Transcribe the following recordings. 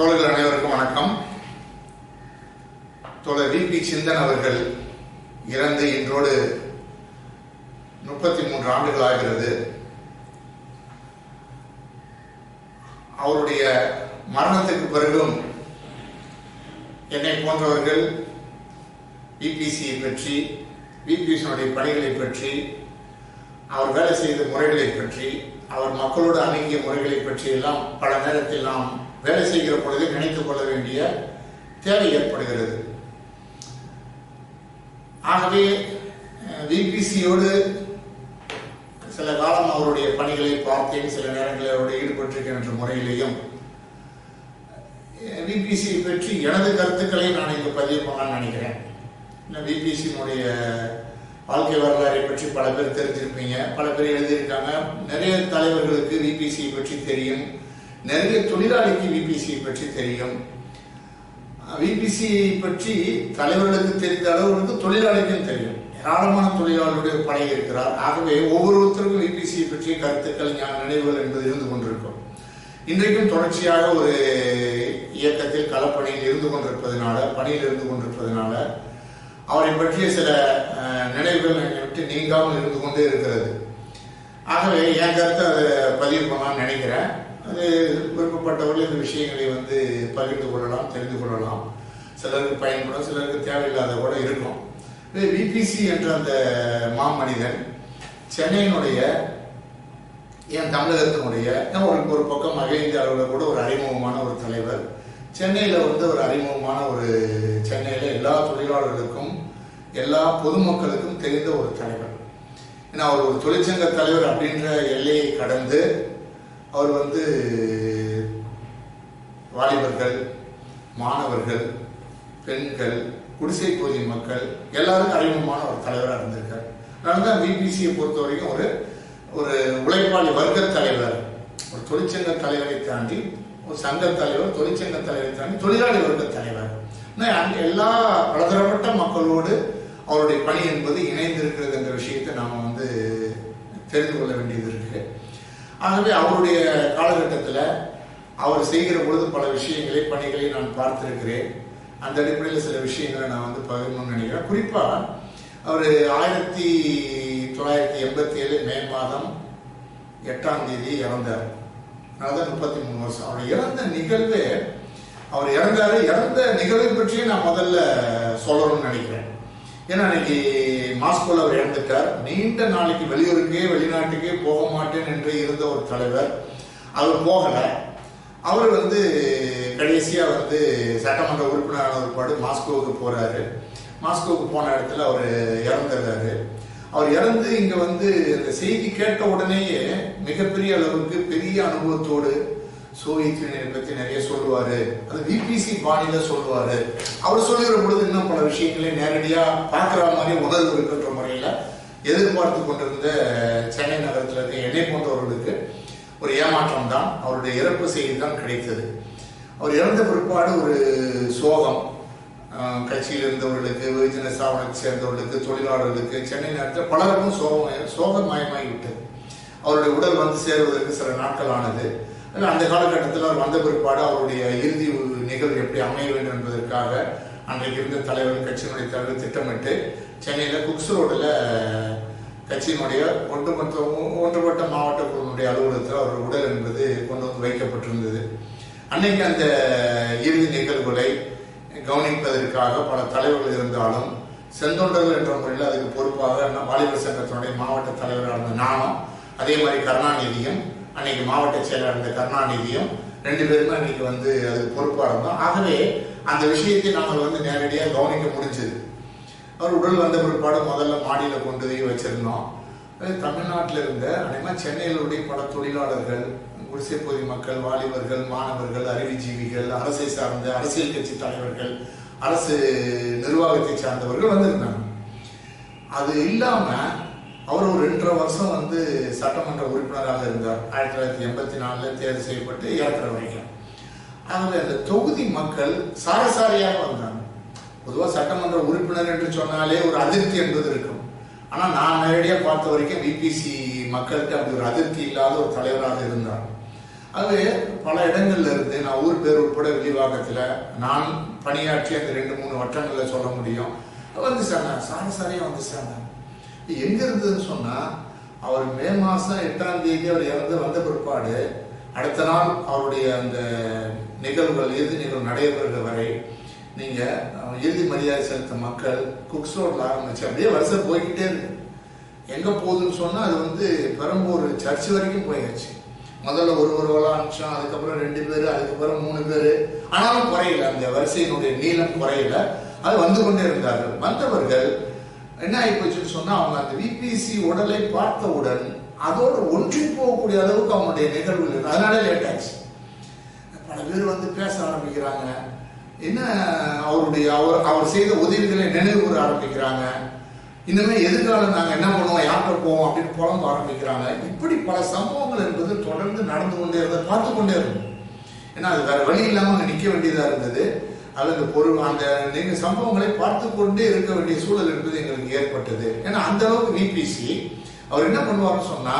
தோழர்கள் அனைவருக்கும் வணக்கம். தோழர் வி.பி. சிந்தன் அவர்கள் இறந்து இன்றோடு 33 ஆண்டுகள் ஆகிறது. அவருடைய மரணத்துக்கு பிறகும் என்னை போன்றவர்கள் விபிசியை பற்றி, விபிசியினுடைய பணிகளை பற்றி, அவர் வேலை செய்த முறைகளை பற்றி, அவர் மக்களோடு அணுகிய முறைகளை பற்றி எல்லாம் பல நேரத்தில் நாம் வேலை செய்கிற பொழுது நினைத்துக் கொள்ள வேண்டிய தேவை ஏற்படுகிறது. ஆகவே விபிசியோடு சில காலம் அவருடைய பணிகளை பார்த்தேன், சில நேரங்களில் அவருடைய ஈடுபட்டிருக்கேன் என்ற முறையிலேயும் விபிசியை பற்றி எனது கருத்துக்களை நான் இங்கு பதிவு பண்ணலான்னு நினைக்கிறேன். விபிசியினுடைய வாழ்க்கை வரலாறை பற்றி பல பேர் தெரிஞ்சிருப்பீங்க, பல பேர் எழுதியிருக்காங்க. நிறைய தலைவர்களுக்கு விபிசியை பற்றி தெரியும், நிறைய தொழிலாளிக்கு விபிசியை பற்றி தெரியும். விபிசியை பற்றி தலைவர்களுக்கு தெரிந்த அளவுக்கு தொழிலாளிக்கும் தெரியும். ஏராளமான தொழிலாளர்களுடைய படை இருக்கிறார். ஆகவே ஒவ்வொருத்தருக்கும் விபிசியை பற்றிய கருத்துக்கள், நினைவுகள் என்பது இருந்து கொண்டிருக்கும். இன்றைக்கும் தொடர்ச்சியாக ஒரு இயக்கத்தில் களப்பணியில் இருந்து கொண்டிருப்பதனால, பணியில் இருந்து கொண்டிருப்பதனால அவரை பற்றிய சில நினைவுகள் என்னை விட்டு நீங்காமல் இருந்து கொண்டே இருக்கிறது. ஆகவே என் கருத்தை அதை பதிவு பண்ணலாம்னு நினைக்கிறேன். அது விருப்பப்பட்டவர்கள் இந்த விஷயங்களை பகிர்ந்து கொள்ளலாம், தெரிந்து கொள்ளலாம். சிலருக்கு பயன்படும், சிலருக்கு தேவையில்லாத கூட இருக்கும். விபிசி என்ற அந்த மாமனிதன் சென்னையினுடைய, என் தமிழகத்தினுடைய ஒரு பக்கம் அகில அளவில் கூட ஒரு அறிமுகமான ஒரு தலைவர். சென்னையில் ஒரு அறிமுகமான ஒரு, சென்னையில் எல்லா தொழிலாளர்களுக்கும் எல்லா பொதுமக்களுக்கும் தெரிந்த ஒரு தலைவர். ஏன்னா அவர் ஒரு தொழிற்சங்க தலைவர் அப்படின்ற எல்லையை கடந்து அவர் வாலிபர்கள், மாணவர்கள், பெண்கள், குடிசை பகுதி மக்கள் எல்லாருக்கும் அறிமுகமான ஒரு தலைவராக இருந்திருக்கார். அதனால தான் விபிசியை பொறுத்த வரைக்கும் ஒரு உழைப்பாளி வர்க்க தலைவர், ஒரு தொழிற்சங்க தலைவரை தாண்டி ஒரு சங்க தலைவர், தொழிற்சங்க தலைவரை தாண்டி தொழிலாளி வர்க்க தலைவர். எல்லா பலதரப்பட்ட மக்களோடு அவருடைய பணி என்பது இணைந்திருக்கிறது என்ற விஷயத்தை நாம் தெரிந்து கொள்ள வேண்டியது இருக்கு. ஆகவே அவருடைய காலகட்டத்தில் அவர் செய்கிற பொழுது பல விஷயங்களை, பணிகளை நான் பார்த்திருக்கிறேன். அந்த அடிப்படையில் சில விஷயங்களை நான் பகிரணும்னு நினைக்கிறேன். குறிப்பாக அவர் 1987 மே மாதம் 8ஆம் தேதி இறந்தார். அதாவது 33 வருஷம். அவர் இறந்த நிகழ்வு, அவர் இறந்த நிகழ்வை பற்றியே நான் முதல்ல சொல்லணும்னு நினைக்கிறேன். ஏன்னா அன்னைக்கு மாஸ்கோவில் அவர் இறந்துட்டார். நீண்ட நாளைக்கு வெளிநாட்டுக்கே போக மாட்டேன் என்று இருந்த ஒரு தலைவர். அவர் போகலை. அவர் கடைசியா சட்டமன்ற உறுப்பினரான ஒரு பாடு மாஸ்கோவுக்கு போறாரு. மாஸ்கோவுக்கு போன இடத்துல அவர் இறந்துடுறாரு. அவர் இறந்து இங்க இந்த செய்தி கேட்ட உடனேயே மிகப்பெரிய அளவுக்கு பெரிய அனுபவத்தோடு சோவியத் யூனியனை பத்தி நிறைய சொல்லுவாரு. அது விபிசி பாணியில சொல்லுவாரு. அவர் சொல்லுகிற பொழுது இன்னும் பல விஷயங்களை நேரடியா பார்க்கிற மாதிரி உணர்வு இருக்கின்ற முறையில எதிர்பார்த்து கொண்டிருந்த சென்னை நகரத்தில் இருக்க என்னை போன்றவர்களுக்கு ஒரு ஏமாற்றம் தான். அவருடைய இறப்பு செய்தி தான் கிடைத்தது. அவர் இறந்த பிற்பாடு ஒரு சோகம், கட்சியில் இருந்தவர்களுக்கு, வெகுஜன ஸ்தாபனத்தை சேர்ந்தவர்களுக்கு, தொழிலாளர்களுக்கு, சென்னை நேரத்தில் பலருக்கும் சோகமயமாகிவிட்டது. அவருடைய உடல் சேருவதற்கு சில நாட்கள் ஆனது. அந்த காலகட்டத்தில் அவர் வந்த பிற்பாடு அவருடைய இறுதி நிகழ்வு எப்படி அமைய வேண்டும் என்பதற்காக அன்றைக்கு இருந்த தலைவர், கட்சியினுடைய தலைவர் திட்டமிட்டு சென்னையில் குக்ஸ் ரோடில் கட்சியினுடைய ஒன்றுபட்ட மாவட்ட குழுவினுடைய அலுவலகத்தில் அவருடைய உடல் என்பது கொண்டு வைக்கப்பட்டிருந்தது. அன்னைக்கு அந்த இறுதி நிகழ்வுகளை கவனிப்பதற்காக பல தலைவர்கள் இருந்தாலும் செந்தொண்டர்கள் என்ற முறையில் அதுக்கு பொறுப்பாக வாலிபர் சங்கத்தினுடைய மாவட்ட தலைவராக இருந்த நானும், அதே மாதிரி கருணாநிதியும், அன்னைக்கு மாவட்ட செயலர் இருந்த கருணாநிதியும், 2 பேருமே அன்னைக்கு அதுக்கு பொறுப்பாக இருந்தோம். ஆகவே அந்த விஷயத்தை நாங்கள் நேரடியாக கவனிக்க முடிஞ்சது. அவர் உடல் வந்த பிற்பாடு முதல்ல மாடியில் கொண்டு போய் வச்சிருந்தோம். தமிழ்நாட்டில் இருந்த அனைமா சென்னையிலுடைய பல தொழிலாளர்கள், குடிசை பகுதி மக்கள், வாலிபர்கள், மாணவர்கள், அறிவுஜீவிகள், அரசை சார்ந்த அரசியல் கட்சி தலைவர்கள், அரசு நிர்வாகத்தை சார்ந்தவர்கள் வந்திருந்தாங்க. அது இல்லாம அவர் ஒரு 2.5 வருஷம் சட்டமன்ற உறுப்பினராக இருந்தார். 1984 தேர்வு செய்யப்பட்டு இறக்குற வரைக்கும். ஆகவே அந்த தொகுதி மக்கள் சாரசாரியாக வந்தாங்க. பொதுவாக சட்டமன்ற உறுப்பினர் என்று சொன்னாலே ஒரு அதிருப்தி என்பது இருக்கும். ஆனால் நான் நேரடியாக பார்த்த வரைக்கும் விபிசி மக்களுக்கு அப்படி ஒரு அதிருப்தி இல்லாத ஒரு தலைவராக இருந்தார். அது பல இடங்கள்ல இருந்து நான் ஊர் பேர் உட்பட விரிவாக்கத்துல நான் பணியாற்றி அந்த 2-3 வட்டங்கள்ல சொல்ல முடியும் வந்து சேர்ந்தாங்க. சாரசாரியா வந்து சேர்ந்தாங்க. எங்க இருந்ததுன்னு சொன்னா அவர் மே மாசம் 8ஆம் தேதி அவர் இறந்து வந்த பிற்பாடு அடுத்த நாள் அவருடைய அந்த நிகழ்வுகள் இறுதி நிகழ்வு நடைபெறுகிற வரை நீங்க இறுதி மரியாதை செலுத்த மக்கள் குக்ஸ் ரோட்ல ஆரம்பிச்சு அப்படியே வருஷம் போய்கிட்டே இருக்கு. எங்க போகுதுன்னு சொன்னா அது வந்து பெரம்பூர் சர்ச் வரைக்கும் போயாச்சு. முதல்ல ஒருவரெல்லாம் அனுப்பிச்சோம், அதுக்கப்புறம் 2 பேர், அதுக்கப்புறம் 3 பேர். ஆனாலும் குறையல, அந்த வரிசையினுடைய நீளம் குறையல, அது வந்து கொண்டே இருந்தார்கள். வந்தவர்கள் என்ன ஆகி போச்சுன்னு சொன்னா அவங்க அந்த விபிசி உடலை பார்த்தவுடன் அதோடு ஒன்றி போகக்கூடிய அளவுக்கு அவங்களுடைய நிகழ்வுகள் இருக்கு. அதனால லேட் ஆச்சு. பல பேர் வந்து பேச ஆரம்பிக்கிறாங்க. என்ன அவர் செய்த உதவிகளை நினைவு கூற ஆரம்பிக்கிறாங்க. இனிமே எதிர்காலம் நாங்க என்ன பண்ணுவோம், யார்கிட்ட போவோம் அப்படின்னு புலம்ப ஆரம்பிக்கிறாங்க. இப்படி பல சம்பவங்கள் என்பது தொடர்ந்து நடந்து கொண்டே இருந்தது, பார்த்து கொண்டே இருந்தோம். ஏன்னா அது வேற வழி இல்லாம அங்க நிக்க வேண்டியதா இருந்தது. அது அந்த நீங்க சம்பவங்களை பார்த்து கொண்டே இருக்க வேண்டிய சூழல் என்பது எங்களுக்கு ஏற்பட்டது. ஏன்னா அந்த அளவுக்கு விபிசி அவர் என்ன பண்ணுவாருன்னு சொன்னா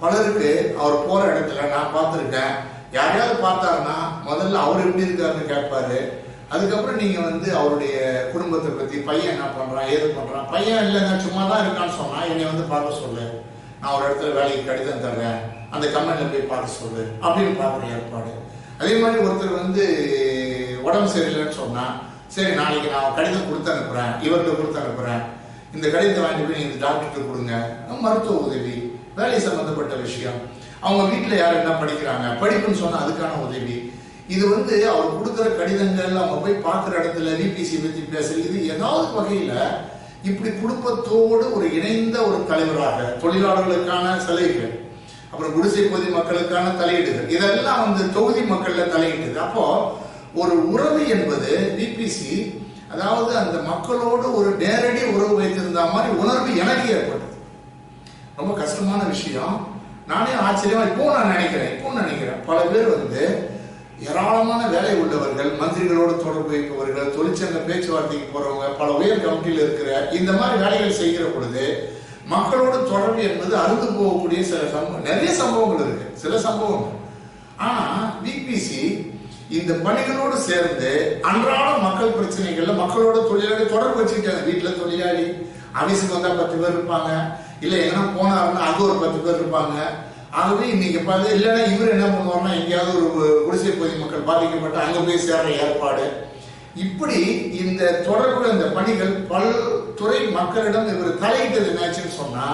பலருக்கு அவர் போற இடத்துல நான் பார்த்திருக்கேன், யாரையாவது பார்த்தாருன்னா முதல்ல அவர் எப்படி இருக்காருன்னு கேட்பாரு. அதுக்கப்புறம் நீங்க வந்து அவருடைய குடும்பத்தை பத்தி, பையன் என்ன பண்றான், ஏது பண்றான். பையன் இல்லைங்க சும்மா தான் இருக்கான்னு சொன்னா என்னை வந்து பார்க்க சொல்லு, நான் ஒரு இடத்துல வேலைக்கு கடிதம் தர்றேன், அந்த கம்பெனில போய் பார்க்க சொல்லு அப்படின்னு பார்க்குற ஏற்பாடு. அதே மாதிரி ஒருத்தர் வந்து உடம்பு சரியில்லைன்னு சொன்னா சரி நாளைக்கு நான் கடிதம் கொடுத்து அனுப்புறேன், இவர்கிட்ட கொடுத்து அனுப்புறேன், இந்த கடிதத்தை வாங்கிட்டு போய் நீங்க டாக்டருக்கு கொடுங்க, மருத்துவ உதவி, வேலை சம்பந்தப்பட்ட விஷயம், அவங்க வீட்டுல யார் என்ன படிக்கிறாங்க, படிப்புன்னு சொன்னா அதுக்கான உதவி. இது வந்து அவர் கொடுக்குற கடிதங்கள், அவங்க போய் பார்க்குற இடத்துல விபிசி பத்தி பேசுறது, இது ஏதாவது வகையில இப்படி குடும்பத்தோடு ஒரு இணைந்த ஒரு தலைவராக தொழிலாளர்களுக்கான சலுகைகள், அப்புறம் குடிசை பகுதி மக்களுக்கான தலையீடுகள், இதெல்லாம் வந்து தொகுதி மக்கள்ல தலையிடுது. அப்போ ஒரு உறவு என்பது விபிசி, அதாவது அந்த மக்களோடு ஒரு நேரடி உறவு வைத்திருந்த மாதிரி உணர்வு எனக்கு ஏற்பட்டது. ரொம்ப கஷ்டமான விஷயம். நானே ஆச்சரியமா இப்போ நான் நினைக்கிறேன் பல பேர் வந்து ஏராளமான வேலை உள்ளவர்கள், மந்திரிகளோடு தொடர்பு வைப்பவர்கள், தொழிற்சங்க பேச்சுவார்த்தைக்கு போறவங்க, பல உயர் கமிட்டியில் இருக்கிற இந்த மாதிரி வேலைகள் செய்கிற பொழுது மக்களோட தொடர்பு என்பது அறுந்து போகக்கூடிய சில நிறைய சம்பவங்கள் இருக்கு, சில சம்பவங்கள். ஆனா விபிசி இந்த பணிகளோடு சேர்ந்து அன்றாட மக்கள் பிரச்சனைகள்ல மக்களோட தொழிலாளி தொடர்பு வச்சுக்கிட்டாங்க. வீட்டுல தொழிலாளி ஆபீஸுக்கு வந்தா 10 பேர் இருப்பாங்க, இல்ல எங்கன்னா போனாருன்னா அங்க ஒரு 10 பேர் இருப்பாங்க. ஆகவே இன்னைக்கு பார்த்து இல்லைன்னா இவர் என்ன பண்ணுவாருன்னா எங்கேயாவது ஒரு குடிசை பகுதி மக்கள் பாதிக்கப்பட்டு அங்க போய் சேர்ற ஏற்பாடு. இப்படி இந்த தொடர்புல இந்த பணிகள் பல்துறை மக்களிடம் இவர் தலையிட்டது என்னாச்சுன்னு சொன்னா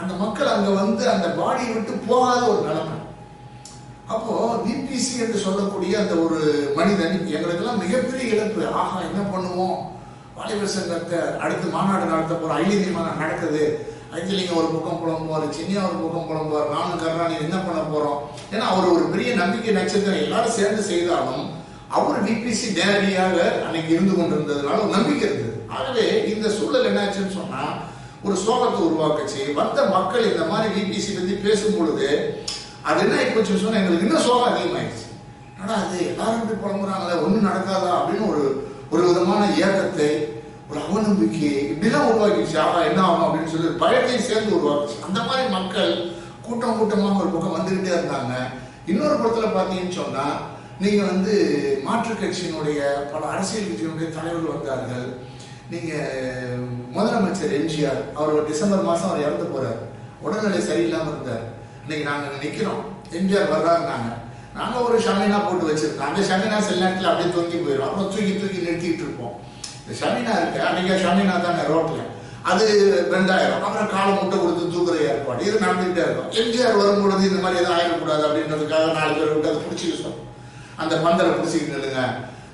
அந்த மக்கள் அங்க வந்து அந்த பாடியை விட்டு போகாத ஒரு நிலைமை. அப்போ விபிசி என்று சொல்லக்கூடிய அந்த ஒரு மனிதன் எங்களுக்கெல்லாம் மிகப்பெரிய இழப்பு. ஆஹா என்ன பண்ணுவோம், வாலிபர் சங்கத்தை அடுத்து மாநாடு நடத்த போறோம், ஐநீதி மாநாடு நடக்குது, அஞ்சலிங்க ஒரு பக்கம் புலம்புவார், சின்னியா ஒரு பக்கம் புலம்புவார், நானும் கருணாநிதி என்ன பண்ண போறோம். ஏன்னா அவர் ஒரு பெரிய நம்பிக்கை நட்சத்திரம், எல்லாரும் சேர்ந்து செய்தாலும் அவர் விபிசி நேரடியாக அன்னைக்கு இருந்து கொண்டிருந்ததுனால ஒரு நம்பிக்கை இருந்தது. ஆகவே இந்த சூழல் என்னாச்சுன்னு சொன்னா ஒரு சோகத்தை உருவாக்குச்சு. வந்த மக்கள் இந்த மாதிரி விபிசி பத்தி பேசும் பொழுது அது என்ன ஆயிப்போச்சுன்னு சொன்னா எங்களுக்கு இன்னும் சோகம் அதிகமாயிடுச்சு. ஆனா அது எல்லாரும் இப்படி புலம்புறாங்களே, ஒண்ணும் நடக்காதா அப்படின்னு ஒரு விதமான ஏக்கத்தை, ஒரு அவநம்பிக்கை இப்படிலாம் உருவாக்கிடுச்சு. ஆகா என்ன ஆகும் அப்படின்னு சொல்லி பயத்தையும் சேர்ந்து உருவாக்குச்சு. அந்த மாதிரி மக்கள் கூட்டம் கூட்டமாக ஒரு பக்கம் வந்துகிட்டே இருந்தாங்க. இன்னொரு படத்துல பாத்தீங்கன்னு சொன்னா நீங்க வந்து மாற்றுக் கட்சியினுடைய பல அரசியல் கட்சியினுடைய தலைவர்கள் வந்தார்கள். நீங்க முதலமைச்சர் எம்ஜிஆர் அவர் டிசம்பர் மாசம் அவர் இறந்து போறாரு, உடல்நிலை சரியில்லாம இருந்தார். இன்னைக்கு நாங்க நிக்கிறோம், எம்ஜிஆர் வர்றாருனாங்க, நாங்க ஒரு ஷமீனா போட்டு வச்சிருக்கோம். அந்த ஷமீனா சில நேரத்தில் அப்படியே தொங்கி போயிடும், அப்புறம் தூக்கி நிறுத்திட்டு இருப்போம். இந்த ஷமீனா இருக்கு, அன்னைக்கு ஷமீனா தாங்க ரோட்ல, அது 2000, அப்புறம் காலை முட்டை கொடுத்து தூக்குற ஏற்பாடு, இது நடந்துகிட்டே இருக்கும். எம்ஜிஆர் வரும்பொழுது இந்த மாதிரி எதுவும் ஆயிடக்கூடாது அப்படின்றதுக்காக 4 பேர் விட்டு அதை பிடிச்சிக்க சொல்லும், அந்த பந்தலை பிடிச்சிக்கிட்டு நில்லுங்க.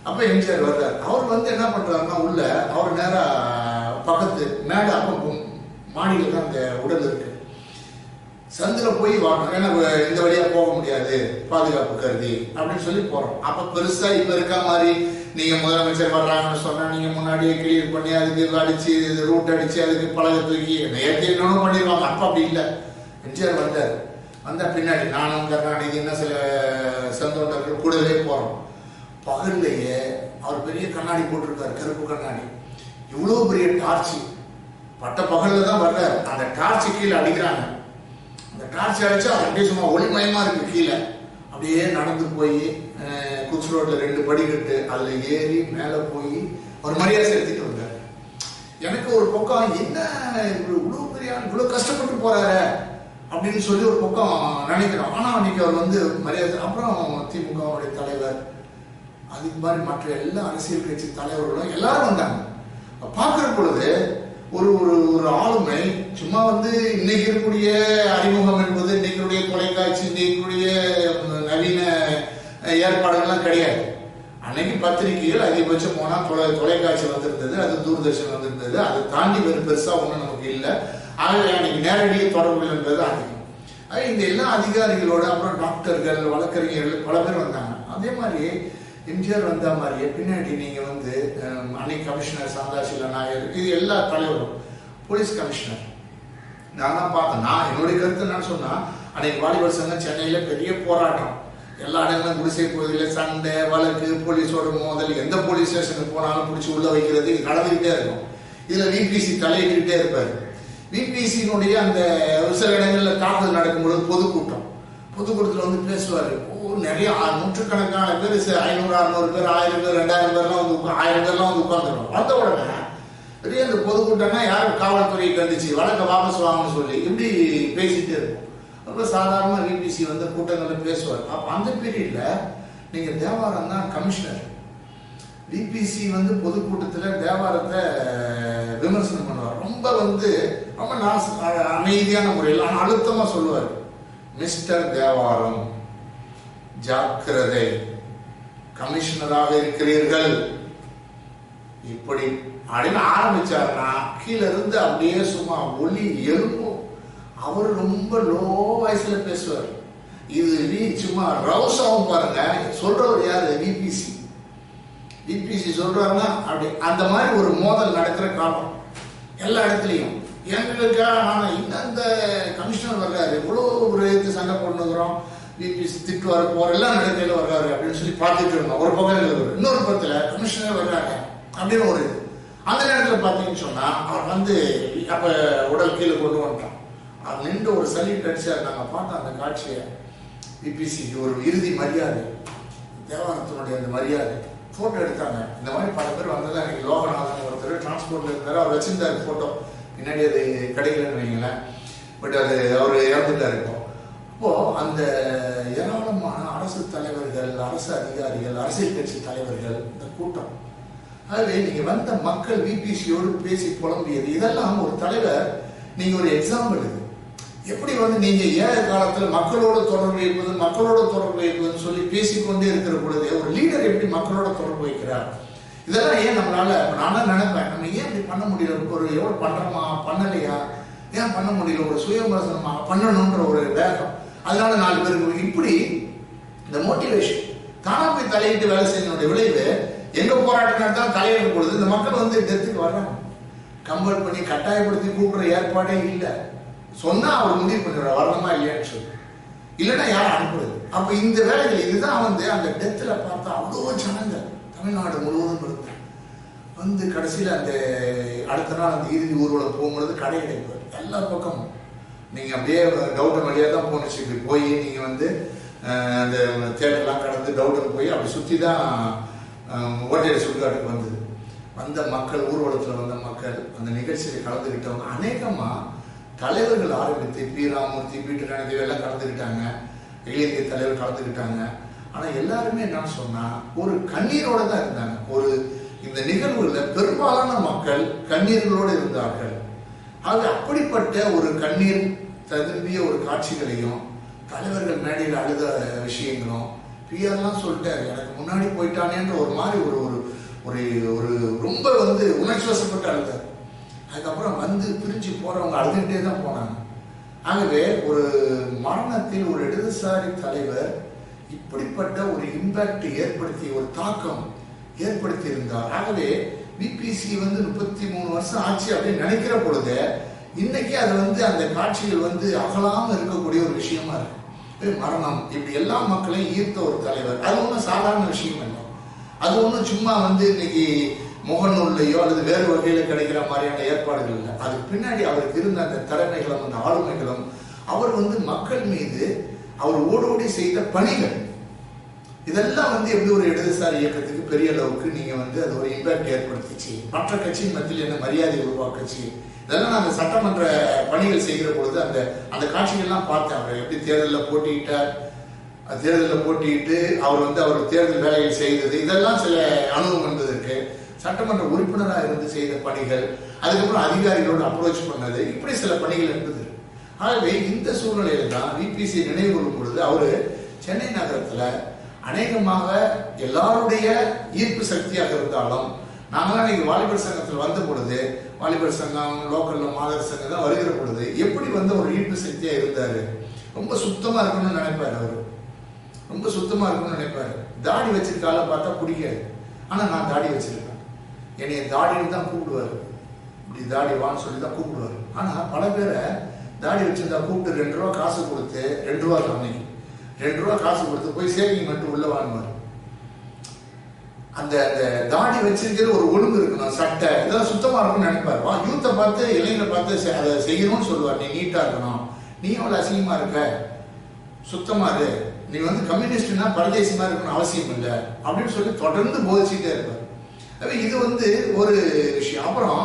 அப்ப எம்ஜிஆர் வர்றாரு. அவர் வந்து என்ன பண்றாருன்னா உள்ள அவர் நேரா பக்கத்து மேல அப்ப மாடியில தான் அந்த உடல் இருக்கு, சந்தில போய் வாங்கணும். ஏன்னா இந்த வழியா போக முடியாது பாதுகாப்பு கருதி அப்படின்னு சொல்லி போறோம். அப்ப பெருசா இப்ப இருக்க மாதிரி நீங்க முதலமைச்சர் வர்றாங்கன்னு சொன்னா நீங்க முன்னாடியே கிளியர் பண்ணி அதுக்கு அடிச்சு ரூட் அடிச்சு அதுக்கு பழக தூக்கி நேரத்தை என்னன்னு பண்ணிடுவாங்க. அப்ப அப்படி இல்லை. எம்ஜிஆர் வந்தா பின்னாடி நானும் கருணாநிதி என்ன சில சந்தோண்டர்கள் கூடவே போறோம். பகல்லையே அவர் பெரிய கண்ணாடி போட்டிருக்காரு, கருப்பு கண்ணாடி, இவ்வளவு பெரிய டார்ச், பட்ட பகல்ல தான் வர்றாரு. அந்த டார்ச் கீழே அடிக்கிறாங்க. அந்த டார்ச் அடிச்சா அப்படியே சும்மா ஒளிமயமா இருக்கு, கீழே அப்படியே நடந்து போய் குச் ரோட்ல 2 படிக்கட்டு அதுல ஏறி மேல போய் ஒரு மரியாதை செலுத்திட்டு வந்தார். எனக்கு ஒரு பக்கம் என்ன இவ்வளவு பெரிய இவ்வளவு கஷ்டப்பட்டு போறாரு அப்படின்னு சொல்லி ஒரு பக்கம் நினைக்கிறோம். ஆனா அன்னைக்கு அவர் வந்து மரியாதை. அப்புறம் திமுகவுடைய தலைவர், அதுக்கு மாதிரி மற்ற எல்லா அரசியல் கட்சி தலைவர்களும் எல்லாரும் வந்தாங்க. பார்க்கிற பொழுது ஒரு ஒரு ஒரு ஆளுமை சும்மா வந்து இன்னைக்கு இருக்கக்கூடிய அறிமுகம் என்பது இன்னைக்குடைய தொலைக்காட்சி இன்னைக்குடைய நவீன ஏற்பாடுகள்லாம் கிடையாது. அன்னைக்கு பத்திரிகைகள் அதிகபட்சம் போனா தொலைக்காட்சி வந்திருந்தது, அது தூர்தர்ஷன் வந்திருந்தது. அதை தாண்டி வெறும் பெருசா ஒன்றும் நமக்கு இல்லை. ஆகவே அன்னைக்கு நேரடியாக தொடர்பு என்பது அதிகம். இந்த எல்லா அதிகாரிகளோட அப்புறம் டாக்டர்கள், வழக்கறிஞர்கள் பல பேர் வந்தாங்க. அதே மாதிரி எம்ஜிஆர் வந்த மாதிரியே பின்னாடி நீங்க வந்து அன்னைக்கு கமிஷனர் சாந்தாசில நாயர், இது எல்லா தலைவரும், போலீஸ் கமிஷனர் நான் தான் பார்த்தேன். நான் என்னுடைய கருத்து என்னன்னு சொன்னா, அன்னைக்கு வாலிபர் சங்கம் சென்னையில பெரிய போராட்டம், எல்லா இடங்களும் குடிசை பகுதியில் சண்டை வழக்கு, போலீஸோட மோதல், எந்த போலீஸ் ஸ்டேஷனுக்கு போனாலும் பிடிச்சி உள்ள வைக்கிறது இது நடந்துகிட்டே இருக்கும். இதுல விபிசி தலையிட்டுக்கிட்டே இருப்பாரு. விபிசியினுடைய அந்த சில இடங்கள்ல தாக்குதல் நடக்கும்பொழுது பொதுக்கூட்டத்தில் வந்து பேசுவாரு. நிறைய நூற்றுக்கணக்கான பேர், 500 600 பேர், 1000 பேர், 2000 பேர்லாம் வந்து 1000 பேர்லாம் வந்து உட்கார்ந்துடும். வந்த உடனே பெரிய அந்த பொதுக்கூட்டம்னா யாரும் காவல்துறையை கண்டிச்சு வழக்க வாபஸ் வாங்கன்னு சொல்லி இப்படி பேசிட்டே இருக்கும். ரொம்ப சாதாரண விபிசி வந்து கூட்டங்கள்ல பேசுவார். அப்ப அந்த பீரியட்ல நீங்க தேவாரம் தான் கமிஷனர். விபிசி வந்து பொதுக்கூட்டத்துல தேவாரத்தை விமர்சனம் பண்ணுவார். ரொம்ப வந்து ரொம்ப அமைதியான முறையில் ஆனால் அழுத்தமா சொல்லுவார், மிஸ்டர் தேவாரம் ஜாக்கிரதை, கமிஷனராக இருக்கிறீர்கள் இப்படி அப்படின்னு ஆரம்பிச்சாருன்னா கீழே இருந்து அப்படியே சும்மா ஒலி எழும்பும். அவர் ரொம்ப லோ வாய்ஸ்ல பேசுவார். இது சும்மா ரவுசாவும் பாருங்க. சொல்றவர் யாரு? விபிசி சொல்றாருன்னா அப்படி அந்த மாதிரி ஒரு மோதல் நடக்கிற காலம் எல்லா இடத்துலையும். எங்களுக்கா இந்த கமிஷனர் வர்றாரு, இவ்வளோ ஒரு சண்டை பண்ணுகிறோம், விபிசி திட்டுவாரு போற எல்லாம் நடக்கையில வர்றாரு அப்படின்னு சொல்லி பார்த்துட்டு இருந்தோம். ஒரு பக்கம் இன்னொரு பக்கத்துல கமிஷனர் வர்றாங்க அப்படின்னு ஒரு இது. அந்த நேரத்தில் பார்த்தீங்கன்னு சொன்னா அவர் வந்து அப்ப உடல் கீழே கொண்டு வந்துட்டான். அது நின்று ஒரு சல்யூட் அடிச்சார். நாங்கள் பார்த்தோம் அந்த காட்சியை. விபிசிக்கு ஒரு இறுதி மரியாதை, தேவாரத்தினுடைய அந்த மரியாதை போட்டோ எடுத்தாங்க. இந்த மாதிரி பல பேர் வந்தது. எனக்கு லோகநாதன் ஒருத்தர் டிரான்ஸ்போர்ட்ல இருந்தாரு, அவர் வச்சிருந்தாரு போட்டோ. பின்னாடி அது கிடைக்கலன்னு வைங்களேன். பட் அது அவர் இறந்துட்டாரு. இப்போ அந்த ஏராளமான அரசு தலைவர்கள், அரசு அதிகாரிகள், அரசியல் கட்சி தலைவர்கள், இந்த கூட்டம், ஆகவே நீங்க வந்த மக்கள் விபிசியோடு பேசி புலம்பியது இதெல்லாம் ஒரு தலைவர். நீங்க ஒரு எக்ஸாம்பிள். இது எப்படி வந்து நீங்க ஏழை காலத்துல மக்களோட தொடர்பு வைப்பதுன்னு சொல்லி பேசிக்கொண்டே இருக்கிற பொழுது ஒரு லீடர் எப்படி மக்களோட தொடர்பு வைக்கிறார்? இதெல்லாம் ஏன் நம்மளால, நானும் நினைப்பேன், நம்ம ஏன் இப்படி பண்ண முடியல? ஒரு எவ்வளவு பண்றோமா பண்ணலையா, ஏன் பண்ண முடியல? ஒரு சுய விமர்சனமா பண்ணணும்ன்ற ஒரு வேகம், அதனால 4 பேருக்கு இப்படி இந்த மோட்டிவேஷன் தானா போய் தலையிட்டு வேலை செய்யணுடைய விளைவு. எங்க போராட்டம் நடத்தாலும் தலையிடும் பொழுது இந்த மக்கள் வந்து டெத்துக்கு வர்றாங்க. கம்பல் பண்ணி கட்டாயப்படுத்தி கூப்பிடுற ஏற்பாடே இல்லை. சொன்னா அவர் முடிவு பண்ணிடுற வரணுமா இல்லையான்னு சொல்லி, இல்லைன்னா யாரும் அனுப்புறது. அப்ப இந்த வேலைகள் இதுதான் வந்து அந்த டெத்துல பார்த்தா அவ்வளோ ஜனங்கள் தமிழ்நாடு முழுவதும் இருந்து வந்து கடைசியில் அந்த அடுத்த நாள் அந்த இறுதி ஊர்வலம் போகும்பொழுது கடை கிடைப்பார் எல்லா பக்கமும். நீங்க அப்படியே டவுட்டன் வழியா தான் போனுச்சு. இப்படி போய் நீங்க வந்து அந்த தேட்டர்லாம் கடந்து டவுட்டன் போய் அப்படி சுற்றி தான் ஓட்டையடி சுடுகாட்டுக்கு வந்தது. வந்த மக்கள், ஊர்வலத்தில் வந்த மக்கள், அந்த நிகழ்ச்சியில் கலந்துக்கிட்டவங்க அநேகமா தலைவர்கள் ஆரம்பித்து பி ராமூர்த்தி, பி ரணதேவி எல்லாம் கலந்துக்கிட்டாங்க, இளைஞர் தலைவர் கலந்துக்கிட்டாங்க. ஆனா எல்லாருமே என்னன்னு சொன்னா ஒரு கண்ணீரோட தான் இருந்தாங்க. ஒரு இந்த நிகழ்வுல பெரும்பாலான மக்கள் கண்ணீர்களோடு இருந்தார்கள். அது அப்படிப்பட்ட ஒரு கண்ணீர் ததும்பிய ஒரு காட்சிகளையும் தலைவர்கள் மேடையில் அழுத விஷயங்களும் பிஆர்லாம் சொல்லிட்டாரு, எனக்கு முன்னாடி போயிட்டானேன்ற ஒரு மாதிரி ஒரு ஒரு ஒரு ரொம்ப வந்து உணர்ச்சி வசப்பட்டு அழுதார். அதுக்கப்புறம் வந்து பிரிஞ்சு போறவங்க அழுதுகிட்டே தான் போனாங்க. ஆகவே ஒரு மரணத்தில் ஒரு இடதுசாரி தலைவர் இப்படிப்பட்ட ஒரு இம்பாக்ட் ஏற்படுத்தி, ஒரு தாக்கம் ஏற்படுத்தி இருந்தார். ஆகவே விபிசி வந்து 33 வருஷம் ஆச்சு அப்படின்னு நினைக்கிற பொழுது இன்னைக்கு அது வந்து அந்த காட்சிகள் வந்து அகலாம இருக்கக்கூடிய ஒரு விஷயமா இருக்கு. மரணம் இப்படி எல்லா மக்களையும் ஈர்த்த ஒரு தலைவர். அது ஒன்றும் சாதாரண விஷயம் இல்லை. அது ஒன்றும் சும்மா வந்து இன்னைக்கு முகநூல்லையோ அல்லது வேறு வகையில கிடைக்கிற மாதிரியான ஏற்பாடுகள் இல்லை. அதுக்கு பின்னாடி அவருக்கு இருந்த அந்த திறமைகளும் அந்த ஆளுமைகளும் அவர் வந்து மக்கள் மீது அவர் ஓடோடி செய்த பணிகள் இதெல்லாம் வந்து எப்படி ஒரு இடதுசாரி இயக்கத்துக்கு பெரிய அளவுக்கு நீங்க வந்து அது ஒரு இம்பாக்ட் ஏற்படுத்திச்சு, மற்ற கட்சியின் மத்தியில் என்ன மரியாதை உருவாக்குச்சு. இதெல்லாம் நான் அந்த சட்டமன்ற பணிகள் செய்கிற பொழுது அந்த அந்த காட்சிகள்லாம் பார்த்தேன். அவர் எப்படி தேர்தலில் போட்டியிட்டு அவர் வந்து அவர் தேர்தல் வேலைகள் செய்தது, இதெல்லாம் சில அனுபவம் இருந்ததற்கு. சட்டமன்ற உறுப்பினராக இருந்து செய்த பணிகள், அதுக்கப்புறம் அதிகாரிகளோடு அப்ரோச் பண்ணது, இப்படி சில பணிகள் இருந்தது. ஆகவே இந்த சூழ்நிலையில தான் விபிசி நினைவு கொள்ளும் பொழுது அவரு சென்னை நகரத்துல அநேகமாக எல்லாருடைய ஈர்ப்பு சக்தியாக இருந்தாலும், நாங்களாம் இன்னைக்கு வாலிபர் சங்கத்தில் வந்த பொழுது, வாலிபர் சங்கம் லோக்கல்ல மாதர் சங்கம் தான் வருகிற பொழுது எப்படி வந்து ஒரு ஈர்ப்பு சக்தியா இருந்தாரு. ரொம்ப சுத்தமா இருக்கணும்னு நினைப்பாரு, அவரு ரொம்ப சுத்தமா இருக்கணும்னு நினைப்பாரு. தாடி வச்சிருக்கால பார்த்தா பிடிக்காது, ஆனா நான் தாடி வச்சிருக்கேன், என்னைய தாடின்னு தான் கூப்பிடுவாரு, இப்படி தாடி வான்னு சொல்லி தான் கூப்பிடுவாரு. ஆனா பல பேரை தாடி வச்சிருந்தா கூப்பிட்டு 2 ரூபா காசு கொடுத்து, 2 ரூபா அன்னைக்கு 2 ரூபா காசு கொடுத்து போய் சேவிங் மட்டும் உள்ள வாங்குவார். அந்த அந்த தாடி வச்சிருக்கிற ஒரு ஒழுங்கு இருக்கணும், சட்டை இதெல்லாம் சுத்தமா இருக்கும்னு நினைப்பாரு. யூத்தை பார்த்து இளைஞரை பார்த்து அதை செய்யணும்னு சொல்லுவார். நீ நீட்டா இருக்கணும், நீ அவ்வளவு அசிங்கமா இருக்க, சுத்தமா இரு, நீ வந்து கம்யூனிஸ்ட்னா பரதேசியமா இருக்கணும் அவசியம் இல்லை அப்படின்னு சொல்லி தொடர்ந்து போதிச்சுட்டே இருப்பார். இது வந்து ஒரு விஷயம். அப்புறம்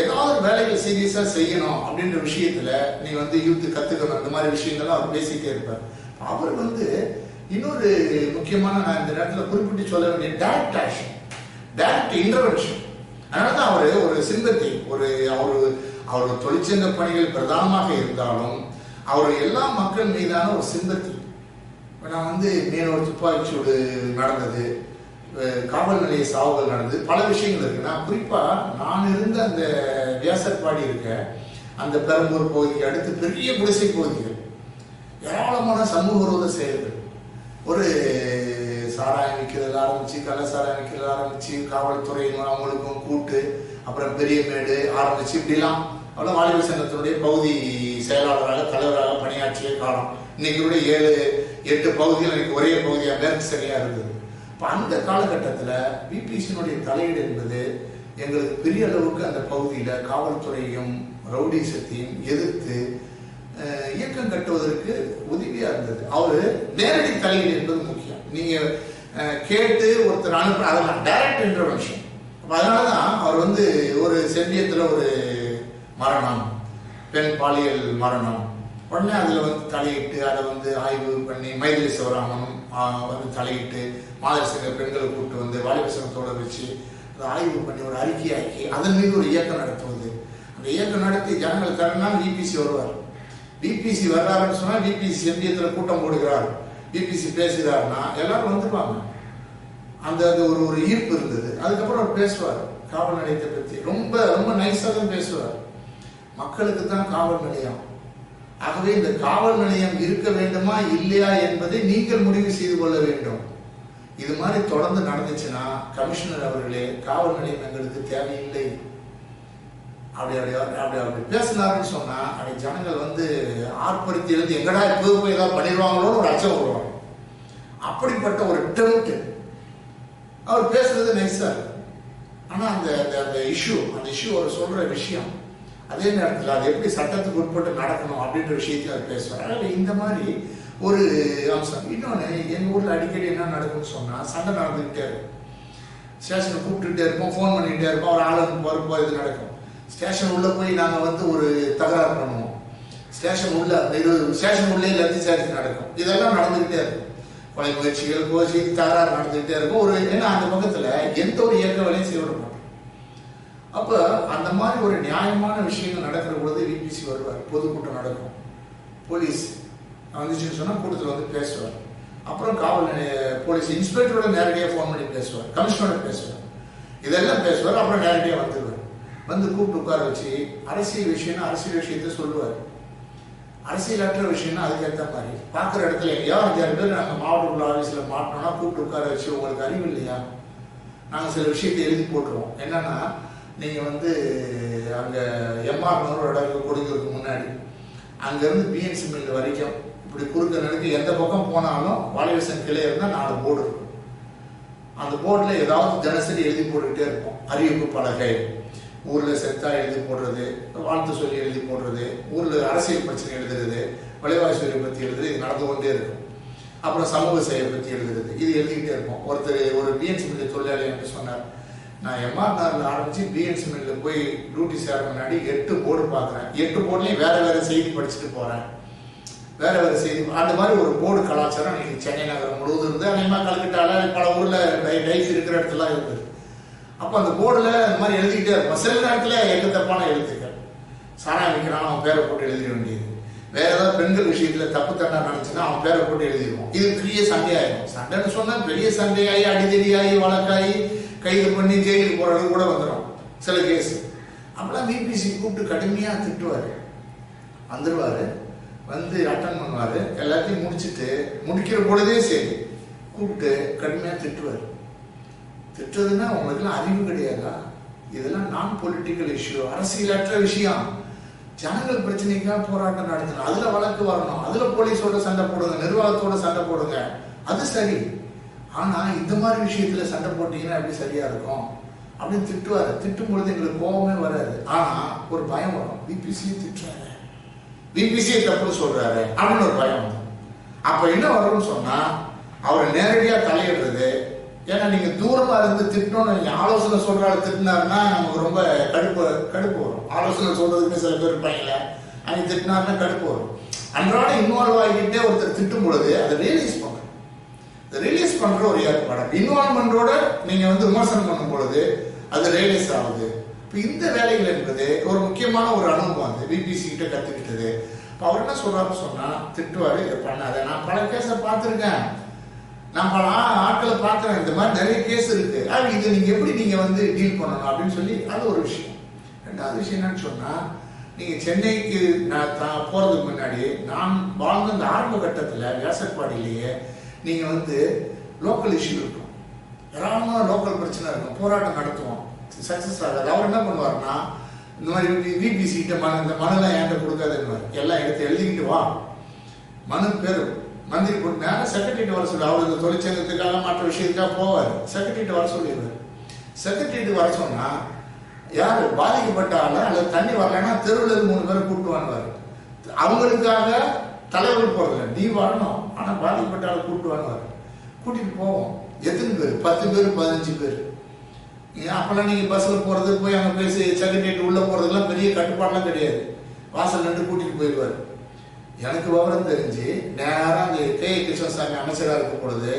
ஏதாவது வேலைகள் சீரியஸா செய்யணும் அப்படின்ற விஷயத்துல நீ வந்து யூத்து கத்துக்கணும், அந்த மாதிரி விஷயங்கள்லாம் அவர் பேசிட்டே இருப்பார். அவர் வந்து இன்னொரு முக்கியமான, நான் இந்த நேரத்தில் குறிப்பிட்டு சொல்ல வேண்டிய டைரக்ட் ஆக்ஷன், டைரக்ட் இன்டர்வென்ஷன். அதனாலதான் அவரு ஒரு சிம்பத்தி, அவர் தொழிற்சங்க பணிகள் பிரதானமாக இருந்தாலும் அவர் எல்லா மக்கள் மீதான ஒரு சிம்பத்தி. நான் வந்து மேலோர் துப்பாக்கிச்சூடு நடந்தது, காவல் நிலைய சாவுகள் நடந்தது, பல விஷயங்கள் இருக்கு. நான் குறிப்பா நான் இருந்த அந்த வியாசர்பாடி இருக்க அந்த பெரம்பூர் பகுதிக்கு அடுத்து பெரிய குடிசை பகுதிகள், ஏராளமான சமூக விரோத செயல்கள், ஒரு சாராயம் விற்கிறது ஆரம்பிச்சு, கள்ள சாராயம் விற்கிறது ஆரம்பிச்சு, காவல்துறையினர் அவங்களுக்கும் கூட்டு, அப்புறம் பெரியமேடு ஆரம்பிச்சு, இப்படிலாம் அவ்வளோ வாலிபர் சங்கத்தினுடைய பகுதி செயலாளராக தலைவராக பணியாற்றிய காலம். இன்னைக்கு கூட 7-8 பகுதிகள் எனக்கு ஒரே பகுதியாக மேற்கு சரியா இருந்தது. இப்போ அந்த காலகட்டத்தில் விபிசியினுடைய தலையீடு என்பது எங்களுக்கு பெரிய அளவுக்கு அந்த பகுதியில் காவல்துறையும் ரவுடிசத்தையும் எதிர்த்து இயக்கம் கட்டுவதற்கு உதவியா இருந்தது. அவரு நேரடி தலையீடு என்பது முக்கியம். நீங்க கேட்டு ஒருத்தர் அனுப்புற அதெல்லாம் டைரக்ட் இன்டர்வென்ஷன். அதனாலதான் அவர் வந்து ஒரு செம்பியத்துல ஒரு மரணம், பெண் பாலியல் மரணம், உடனே அதுல வந்து தலையிட்டு அதை வந்து ஆய்வு பண்ணி மைதிலி சிவராமன் வந்து தலையிட்டு மாதர் சங்க பெண்களை கூப்பிட்டு வந்து வாலிபர் சங்கத்தோட வச்சு அதை ஆய்வு பண்ணி ஒரு அறிக்கையாக்கி அதன் மீது ஒரு இயக்கம் நடத்துவது. அந்த இயக்கம் நடத்தி ஜனங்கள் தரனால் விபிசி வருவார். விபிசி வர்றாருன்னு சொன்னா விபிசி செம்பியத்துல கூட்டம் போடுகிறார், விபிசி பேசுகிறாருன்னா எல்லாரும் வந்துருவாங்க. அந்த ஒரு ஈர்ப்பு இருந்தது. அதுக்கப்புறம் அவர் பேசுவார் காவல் நிலையத்தை பத்தி, ரொம்ப ரொம்ப நைஸா தான் பேசுவார். மக்களுக்கு தான் காவல் நிலையம், ஆகவே இந்த காவல் நிலையம் இருக்க வேண்டுமா இல்லையா என்பதை நீங்கள் முடிவு செய்து கொள்ள வேண்டும். இது மாதிரி தொடர்ந்து நடந்துச்சுன்னா கமிஷனர் அவர்களே காவல் நிலையம் எங்களுக்கு தேவையில்லை அப்படி பேசினாருன்னு சொன்னா அப்படி ஜனங்கள் வந்து ஆர்ப்பரித்து எழுதி எங்கடா இப்போ போய் ஏதாவது பண்ணிடுவாங்களோன்னு ஒரு அச்சம் வருவாங்க. அப்படிப்பட்ட ஒரு டெம்ட். அவர் பேசுறது நைஸா இருக்கு, ஆனா அந்த அந்த இஷ்யூ அவர் சொல்ற விஷயம் அதே நேரத்தில் அது எப்படி சட்டத்துக்கு உட்பட்டு நடக்கணும் அப்படின்ற விஷயத்தையும் அவர் பேசுவார். அதனால இந்த மாதிரி ஒரு அம்சம். இன்னொன்று, எங்கள் ஊரில் அடிக்கடி என்ன நடக்கும்னு சொன்னால் சண்டை நடந்துக்கிட்டே இருக்கும். ஸ்டேஷனை கூப்பிட்டுட்டே இருப்போம், ஃபோன் பண்ணிகிட்டே இருப்போம், ஒரு ஆளுக்கு போகிறப்போ இது நடக்கும். ஸ்டேஷன் உள்ளே போய் நாங்கள் வந்து ஒரு தகராறு பண்ணுவோம், ஸ்டேஷன் உள்ளே லத்தி சார்ஜ் நடக்கும், இதெல்லாம் நடந்துக்கிட்டே இருக்கும். கொலை முயற்சிகள் கோஷி தகராறு நடந்துக்கிட்டே இருக்கும். ஒரு ஏன்னா அந்த பக்கத்தில் எந்த ஒரு இயக்க வேலையும் செய்ய விட மாட்டோம். அப்போ அந்த மாதிரி ஒரு நியாயமான விஷயங்கள் நடக்கிற பொழுது விபிசி வருவார். பொதுக்கூட்டம் நடக்கும், போலீஸ் வந்துச்சுன்னு சொன்னால் கூட்டத்தில் வந்து பேசுவார். அப்புறம் காவல் நிலைய போலீஸ் இன்ஸ்பெக்டரோட நேரடியாக ஃபோன் பண்ணி பேசுவார், கமிஷனரோட பேசுவார், இதெல்லாம் பேசுவார். அப்புறம் நேரடியாக வந்துடுவார். வந்து கூப்பிட்டு உட்கார வச்சு அரசியல் விஷயம்னா அரசியல் விஷயத்த சொல்லுவார், அரசியலற்ற விஷயம்னா அதுக்கேற்ற மாதிரி பார்க்குற இடத்துல எங்கேயாவது 5-6 பேர் நாங்கள் மாவட்ட ஆஃபீஸில் மாட்டோம்னா கூப்பிட்டு உட்கார வச்சு உங்களுக்கு அறிவு இல்லையா, நாங்கள் சில விஷயத்தை எழுதி போட்டுருவோம். என்னன்னா, நீங்கள் வந்து அங்கே எம்ஆர் இடம் கொடுக்கறதுக்கு முன்னாடி அங்கேருந்து பிஎன்சி மில் வரைக்கும் இப்படி குறுக்க நடுக்கு எந்த பக்கம் போனாலும் வாலிபர் கிளை இருந்தால் 4 போர்டு இருக்கும். அந்த போர்டில் ஏதாவது தினசரி எழுதி போட்டுக்கிட்டே இருப்போம். அறிவிப்பு பலகை, ஊரில் செத்தா எழுதி போடுறது, வாழ்த்து சொல்லி எழுதி போடுறது, ஊரில் அரசியல் பிரச்சனை எழுதுறது, விலைவாசி பற்றி எழுதுறது, இது நடந்து கொண்டே இருக்கும். அப்புறம் சமூக சேவை பற்றி எழுதுறது, இது எழுதிக்கிட்டே இருப்போம். ஒருத்தர் ஒரு பிஎன்சி மில்ல தொழிலாளி என்று சொன்னார், நான் எம்ஆர் நகரில் ஆரம்பிச்சு பிஎன்சி மில்ல போய் டியூட்டி சேர முன்னாடி 8 போர்டு பார்க்குறேன், 8 போர்டுலையும் வேற வேற செய்தி படிச்சுட்டு போகிறேன், வேற வேற செய்தி. அந்த மாதிரி ஒரு போர்டு கலாச்சாரம் இன்னைக்கு சென்னை நகரம் முழுவதும் இருந்து, அதிகமாக கலக்கிட்டால பல ஊரில் டைஸ் இருக்கிற இடத்துலாம் இருக்குது. அப்போ அந்த போர்டில் இந்த மாதிரி எழுதிக்கிட்டே இருப்போம். சில நேரத்தில் எக்கத்தப்பான எழுத்துக்கள், சாராயம் விற்கிறான் அவன் பேரை போட்டு எழுதிட வேண்டியது, வேற ஏதாவது பெண்கள் விஷயத்துல தப்பு தண்டா நினைச்சுன்னா அவன் பேரை போட்டு எழுதிடுவோம். இது பெரிய சண்டையாயிடும். சண்டைன்னு சொன்னா பெரிய சண்டையாகி அடிதடியாகி வழக்காகி கைது பண்ணி ஜெயிலுக்கு போறது கூட வந்துடும் சில கேஸ். அப்பெல்லாம் விபிசி கூப்பிட்டு கடுமையா திட்டுவாரு, வந்துடுவாரு, வந்து அட்டன் பண்ணுவாரு, எல்லாத்தையும் முடிச்சுட்டு முடிக்கிற பொழுதே சரி கூப்பிட்டு கடுமையா திட்டுவாரு. திட்டுறதுன்னா உங்களுக்குலாம் அறிவு கிடையாதா? இதெல்லாம் நான் பொலிட்டிக்கல் இஷ்யூ, அரசியலற்ற விஷயம். ஜனங்கள் பிரச்சனைக்காக போராட்டம் நடத்தணும், அதுல வழக்கு வரணும், அதுல போலீஸோட சண்டை போடுங்க, நிர்வாகத்தோட சண்டை போடுங்க, அது சரி. ஆனா இந்த மாதிரி விஷயத்துல சண்டை போட்டீங்கன்னா எப்படி சரியா இருக்கும் அப்படின்னு திட்டுவாரு. திட்டும் பொழுது எங்களுக்கு கோபமே வராது, ஆனா ஒரு பயம் வரும். பிபிசியை திட்டுறாரு, பிபிசியை தப்புன்னு சொல்றாரு அப்படின்னு ஒரு பயம் வரும். அப்ப என்ன வரும்னு சொன்னா அவரை நேரடியா தலையிடுறது. ஏன்னா நீங்க தூரமா இருந்து திட்டணும்னு நீங்க ஆலோசனை சொல்றாரு திட்டினாருன்னா நமக்கு ரொம்ப கடுப்பு வரும். ஆலோசனை சொல்றதுக்கு சில பேர் இருப்பாங்களே, அன்னைக்கு திட்டினாருன்னா கடுப்பு வரும். அன்றாட இன்வால்வ் ஆகிக்கிட்டே ஒருத்தர் திட்டும் பொழுது அதை ரியலைஸ் பண்ணுங்க. ரியலைஸ் பண்ற ஒரு ஏற்பாடு. இன்வால்மெண்டோட நீங்க விமர்சனம் பண்ணும் பொழுது அது ரியலைஸ் ஆகுது. இப்போ இந்த வேலைகள் என்பது ஒரு முக்கியமான ஒரு அனுபவம். அது பிபிசி கிட்ட கத்துக்கிட்டது. இப்போ அவர் என்ன சொல்றாருன்னு சொன்னா திட்டுவாரு, இதை பண்ணாத. நான் பல கேஸை பார்த்துருக்கேன், நான் பல ஆட்களை பார்க்குறேன், இந்த மாதிரி நிறைய கேஸ் இருக்கு, இது நீங்க எப்படி நீங்க டீல் பண்ணணும் அப்படின்னு சொல்லி அது ஒரு விஷயம். ரெண்டாவது விஷயம் என்னன்னு சொன்னா, நீங்க சென்னைக்கு நான் போறதுக்கு முன்னாடி நான் வாழ்ந்த இந்த ஆரம்ப கட்டத்துல வியாசர்பாடியிலேயே நீங்க லோக்கல் இஷ்யூ இருக்கும், ஏராளமான லோக்கல் பிரச்சனை இருக்கும், போராட்டம் நடத்துவோம், சக்சஸ் ஆகாது. அவர் என்ன பண்ணுவாருன்னா இந்த மாதிரி விபிசி கிட்ட இந்த மனுலாம் என்கிட்ட கொடுக்காதுன்னு எல்லாம் எடுத்து எழுதிக்கிட்டு வா, மனு பேர் மந்திரி போட்டு நேரம் செக்ரட்டரிட்டு வர சொல்லி, அவர் இந்த தொழிற்சங்கத்துக்காக மற்ற விஷயத்துக்காக போவார், செக்ரட்டரிட்டு வர சொல்லிடுவார். செக்ரட்டரிட்டு வர சொன்னா யாரு பாதிக்கப்பட்ட ஆள அல்லது தண்ணி வரலன்னா தெருவில் 3 பேரை கூப்பிட்டு வாங்குவார். அவங்களுக்காக தலைவர் போறதில்ல, நீ வரணும், ஆனா பாதிக்கப்பட்ட ஆளை கூப்பிட்டு வாங்குவார். கூட்டிட்டு போவோம். எத்தனை பேர்? 10 பேர் 15 பேர். அப்பெல்லாம் நீங்க பஸ்ல போறது போய் அங்க பேசி செக்ரட்டரியேட் உள்ள போறதுலாம் பெரிய கட்டுப்பாடுலாம் கிடையாது. வாசல் நின்று கூட்டிட்டு போயிடுவார். எனக்கு விவரம் தெரிஞ்சு நேரம் அந்த கே கிருஷ்ணசாமி அமைச்சராக இருக்கும் பொழுது,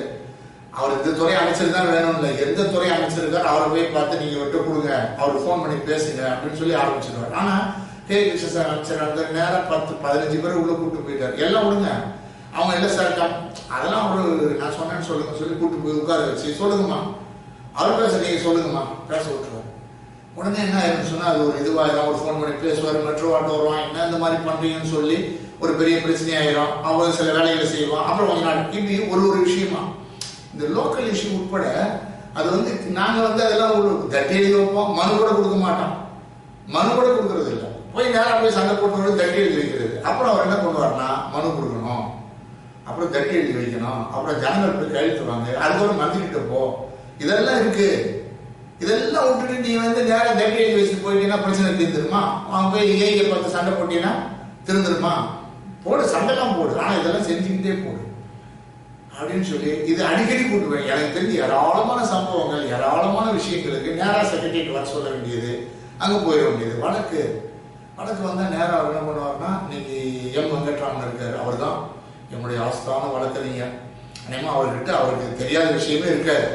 அவர் இந்த துறை அமைச்சர் தான் வேணும் இல்லை, எந்த துறை அமைச்சர் இருக்காரு அவரை போய் பார்த்து நீங்க விட்டு கொடுங்க, அவருக்கு ஃபோன் பண்ணி பேசுங்க அப்படின்னு சொல்லி ஆரம்பிச்சிருவார். ஆனா கே கிருஷ்ணசாமி அமைச்சராக இருந்த நேரம் 10-15 பேர் உள்ள கூப்பிட்டு போயிட்டாரு. எல்லாம் விடுங்க, அவங்க எல்லாம் சார் அதெல்லாம் நான் சொன்னேன்னு சொல்லுங்க சொல்லி கூப்பிட்டு போய் உட்கார வச்சு சொல்லுங்கம்மா, அவர் பேச நீங்க சொல்லுங்கம்மா பேச விட்டுருவார். உடனே என்ன ஆயிருன்னு சொன்னா அது ஒரு இதுவாயிரும், அவர் ஃபோன் பண்ணி பேசுவார், மெட்ரோ ஆட்டோ வருவான், என்ன இந்த மாதிரி பண்றீங்கன்னு சொல்லி ஒரு பெரிய பிரச்சனை ஆயிரும். அவங்க சில வேலைகளை செய்வோம், அப்புறம் கொஞ்ச நாள் இப்படி ஒரு விஷயமா இந்த லோக்கல் இஷ்யூ உட்பட அது நாங்க அதெல்லாம் ஒரு தட்டி எழுதி வைப்போம், மனு கூட கொடுக்க மாட்டோம், மனு கூட கொடுக்கறது இல்லை, போய் நேரம் போய் சண்டை போட்டு தட்டி எழுதி வைக்கிறது. அப்புறம் அவர் என்ன பண்ணுவார்னா மனு கொடுக்கணும், அப்புறம் தட்டி எழுதி வைக்கணும், அப்புறம் ஜனங்கள் போய் கழித்துவாங்க, அதுக்கப்புறம் மந்திரிகிட்ட போ, இதெல்லாம் இருக்கு. இதெல்லாம் விட்டுட்டு நீ நேரம் தட்டி எழுதி வச்சுட்டு போயிட்டீங்கன்னா பிரச்சனை தீர்ந்துருமா? அவன் போய் ஏஐ பார்த்து சண்டை போட்டீங்கன்னா திருந்துருமா? போடு, சண்டைலாம் போடு, ஆனா இதெல்லாம் செஞ்சுக்கிட்டே போடு அப்படின்னு சொல்லி இது அடிக்கடி கூட்டுவேன். எனக்கு தெரிஞ்சு ஏராளமான சம்பவங்கள், ஏராளமான விஷயங்களுக்கு நேரா செக்ரட்டரியேட் வர சொல்ல வேண்டியது, அங்க போயிட வேண்டியது. வழக்கு வந்தா நேரம் அவர் என்ன பண்ணுவார்னா, இன்னைக்கு எம் வெங்கட்ராமன் இருக்காரு, அவர் தான் என்னுடைய ஆஸ்தான வழக்கறிஞர். அநேகமா அவர்கிட்ட அவருக்கு தெரியாத விஷயமே இருக்காது.